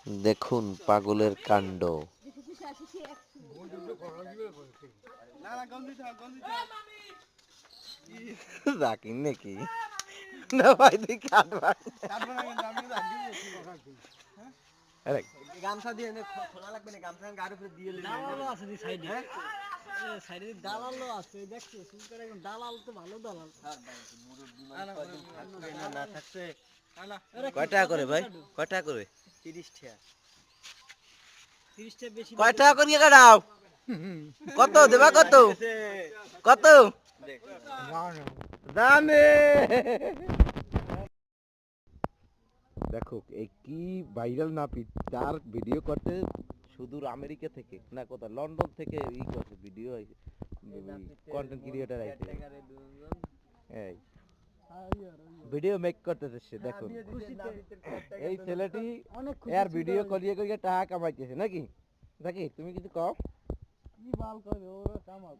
দেখুন পাগলের কাণ্ড। রাকিন নাকি না ভাই তুই কাটবা গামছা দিয়ে খোলা লাগবে না, গামছা গাড়ির উপরে দিয়ে দালালও আছে দি সাইডে, সাইডে দালালও আছে দেখছি সুন্দর একদম দালাল তো ভালো দালাল স্যার ভাই মুরব্বি মানে না থাকছে কয় টাকা করে ভাই কয় টাকা করে 30 টাকা 30 টাকা বেশি কয় টাকা করে কাটাও কত দেবা কত কত জানে দেখো এই কি ভাইরাল নাপিত যার ভিডিও করতে সুদূর আমেরিকা থেকে না কোথায় লন্ডন থেকে ই করছে ভিডিও কন্টেন্ট ক্রিয়েটর আইছে এই ভিডিও মেক করতেছে সে দেখুন এই ছেলেটি এর ভিডিও করিয়ে করিয়ে টাকা কামাইতেছে নাকি দেখি তুমি কিছু কম কি বাল করে ওরা কামাল